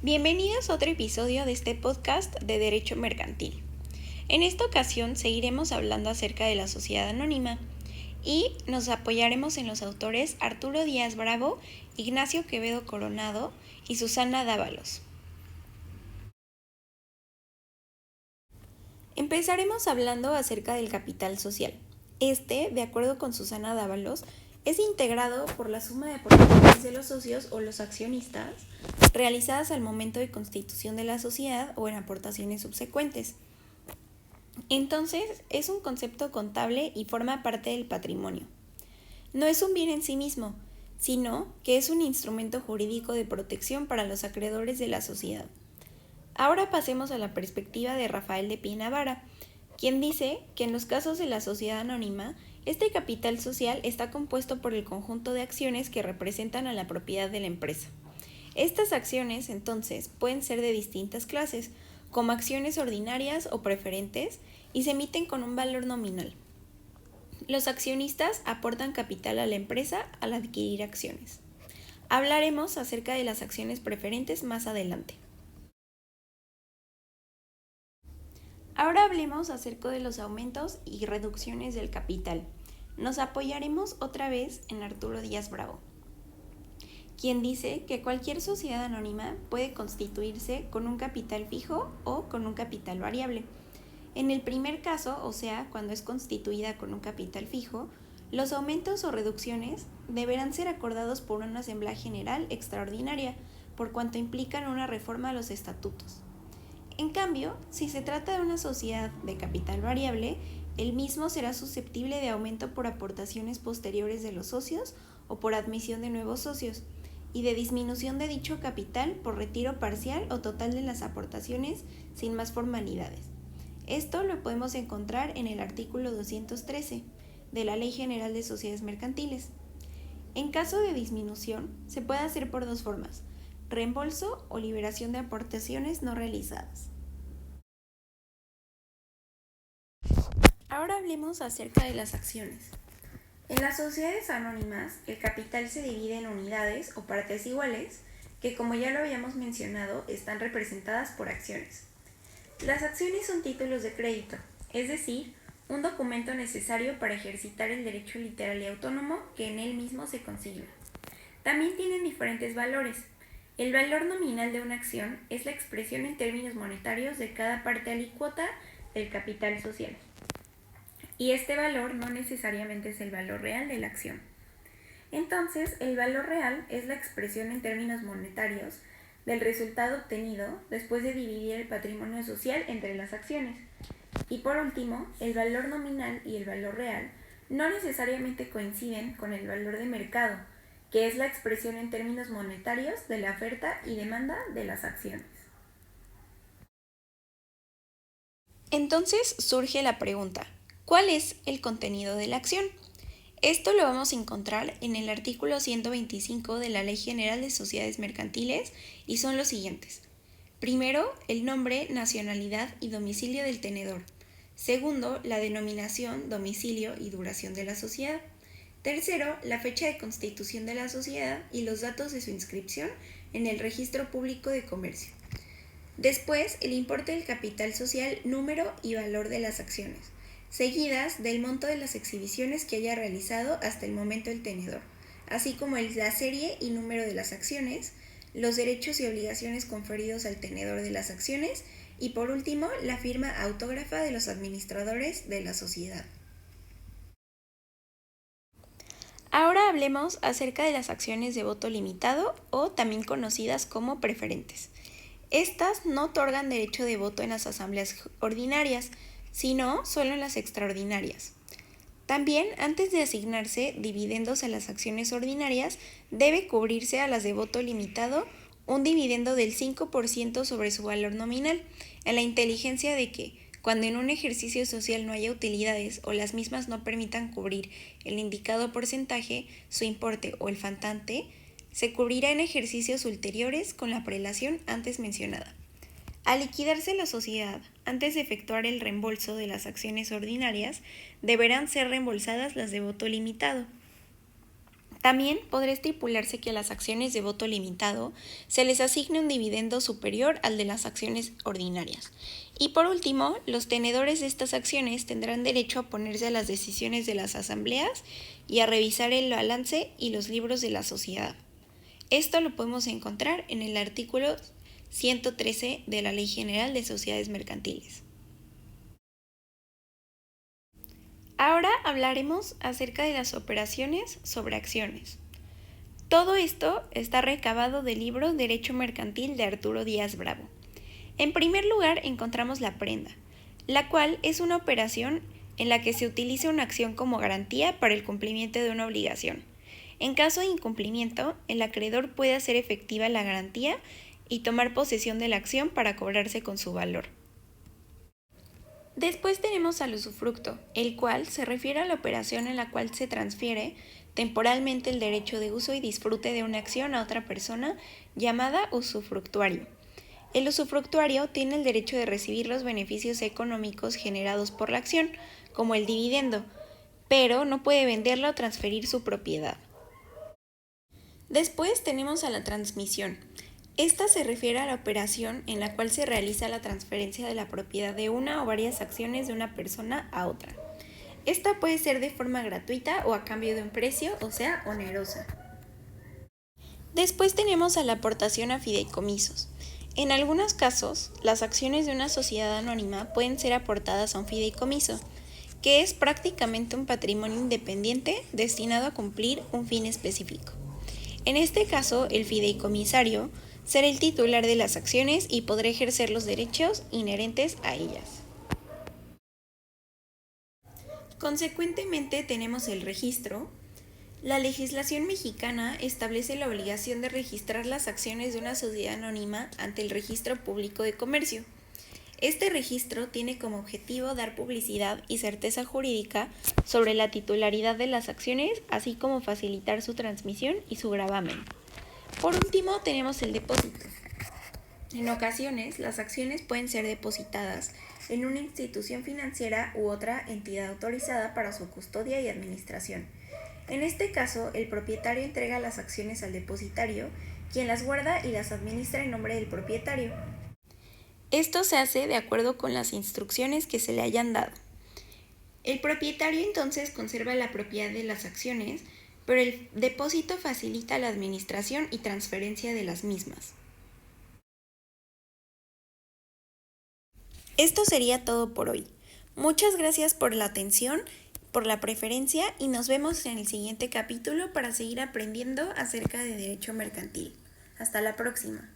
Bienvenidos a otro episodio de este podcast de Derecho Mercantil. En esta ocasión seguiremos hablando acerca de la sociedad anónima y nos apoyaremos en los autores Arturo Díaz Bravo, Ignacio Quevedo Coronado y Susana Dávalos. Empezaremos hablando acerca del capital social. De acuerdo con Susana Dávalos, es integrado por la suma de aportaciones de los socios o los accionistas realizadas al momento de constitución de la sociedad o en aportaciones subsecuentes. Entonces, es un concepto contable y forma parte del patrimonio. No es un bien en sí mismo, sino que es un instrumento jurídico de protección para los acreedores de la sociedad. Ahora pasemos a la perspectiva de Rafael de Pie Navarra, quien dice que en los casos de la sociedad anónima, este capital social está compuesto por el conjunto de acciones que representan a la propiedad de la empresa. Estas acciones, entonces, pueden ser de distintas clases, como acciones ordinarias o preferentes, y se emiten con un valor nominal. Los accionistas aportan capital a la empresa al adquirir acciones. Hablaremos acerca de las acciones preferentes más adelante. Ahora hablemos acerca de los aumentos y reducciones del capital. Nos apoyaremos otra vez en Arturo Díaz Bravo, quien dice que cualquier sociedad anónima puede constituirse con un capital fijo o con un capital variable. En el primer caso, o sea, cuando es constituida con un capital fijo, los aumentos o reducciones deberán ser acordados por una asamblea general extraordinaria, por cuanto implican una reforma a los estatutos. En cambio, si se trata de una sociedad de capital variable, el mismo será susceptible de aumento por aportaciones posteriores de los socios o por admisión de nuevos socios, y de disminución de dicho capital por retiro parcial o total de las aportaciones sin más formalidades. Esto lo podemos encontrar en el artículo 213 de la Ley General de Sociedades Mercantiles. En caso de disminución, se puede hacer por dos formas: reembolso o liberación de aportaciones no realizadas. Ahora hablemos acerca de las acciones. En las sociedades anónimas, el capital se divide en unidades o partes iguales, que como ya lo habíamos mencionado, están representadas por acciones. Las acciones son títulos de crédito, es decir, un documento necesario para ejercitar el derecho literal y autónomo que en él mismo se consigna. También tienen diferentes valores. El valor nominal de una acción es la expresión en términos monetarios de cada parte alícuota del capital social. Y este valor no necesariamente es el valor real de la acción. Entonces, el valor real es la expresión en términos monetarios del resultado obtenido después de dividir el patrimonio social entre las acciones. Y por último, el valor nominal y el valor real no necesariamente coinciden con el valor de mercado, que es la expresión en términos monetarios de la oferta y demanda de las acciones. Entonces surge la pregunta: ¿cuál es el contenido de la acción? Esto lo vamos a encontrar en el artículo 125 de la Ley General de Sociedades Mercantiles y son los siguientes. Primero, el nombre, nacionalidad y domicilio del tenedor. Segundo, la denominación, domicilio y duración de la sociedad. Tercero, la fecha de constitución de la sociedad y los datos de su inscripción en el Registro Público de Comercio. Después, el importe del capital social, número y valor de las acciones, seguidas del monto de las exhibiciones que haya realizado hasta el momento del tenedor, así como la serie y número de las acciones, los derechos y obligaciones conferidos al tenedor de las acciones y por último, la firma autógrafa de los administradores de la sociedad. Ahora hablemos acerca de las acciones de voto limitado o también conocidas como preferentes. Estas no otorgan derecho de voto en las asambleas ordinarias, sino solo en las extraordinarias. También, antes de asignarse dividendos a las acciones ordinarias, debe cubrirse a las de voto limitado un dividendo del 5% sobre su valor nominal, en la inteligencia de que, cuando en un ejercicio social no haya utilidades o las mismas no permitan cubrir el indicado porcentaje, su importe o el faltante, se cubrirá en ejercicios ulteriores con la prelación antes mencionada. Al liquidarse la sociedad, antes de efectuar el reembolso de las acciones ordinarias, deberán ser reembolsadas las de voto limitado. También podrá estipularse que a las acciones de voto limitado se les asigne un dividendo superior al de las acciones ordinarias. Y por último, los tenedores de estas acciones tendrán derecho a oponerse a las decisiones de las asambleas y a revisar el balance y los libros de la sociedad. Esto lo podemos encontrar en el artículo 113 de la Ley General de Sociedades Mercantiles. Ahora hablaremos acerca de las operaciones sobre acciones. Todo esto está recabado del libro Derecho Mercantil de Arturo Díaz Bravo. En primer lugar encontramos la prenda, la cual es una operación en la que se utiliza una acción como garantía para el cumplimiento de una obligación. En caso de incumplimiento, el acreedor puede hacer efectiva la garantía y tomar posesión de la acción para cobrarse con su valor. Después tenemos al usufructo, el cual se refiere a la operación en la cual se transfiere temporalmente el derecho de uso y disfrute de una acción a otra persona llamada usufructuario. El usufructuario tiene el derecho de recibir los beneficios económicos generados por la acción, como el dividendo, pero no puede venderla o transferir su propiedad. Después tenemos a la transmisión. Esta se refiere a la operación en la cual se realiza la transferencia de la propiedad de una o varias acciones de una persona a otra. Esta puede ser de forma gratuita o a cambio de un precio, o sea, onerosa. Después tenemos a la aportación a fideicomisos. En algunos casos, las acciones de una sociedad anónima pueden ser aportadas a un fideicomiso, que es prácticamente un patrimonio independiente destinado a cumplir un fin específico. En este caso, el fideicomisario será el titular de las acciones y podrá ejercer los derechos inherentes a ellas. Consecuentemente, tenemos el registro. La legislación mexicana establece la obligación de registrar las acciones de una sociedad anónima ante el Registro Público de Comercio. Este registro tiene como objetivo dar publicidad y certeza jurídica sobre la titularidad de las acciones, así como facilitar su transmisión y su gravamen. Por último, tenemos el depósito. En ocasiones, las acciones pueden ser depositadas en una institución financiera u otra entidad autorizada para su custodia y administración. En este caso, el propietario entrega las acciones al depositario, quien las guarda y las administra en nombre del propietario. Esto se hace de acuerdo con las instrucciones que se le hayan dado. El propietario entonces conserva la propiedad de las acciones, pero el depósito facilita la administración y transferencia de las mismas. Esto sería todo por hoy. Muchas gracias por la atención, por la preferencia y nos vemos en el siguiente capítulo para seguir aprendiendo acerca de derecho mercantil. Hasta la próxima.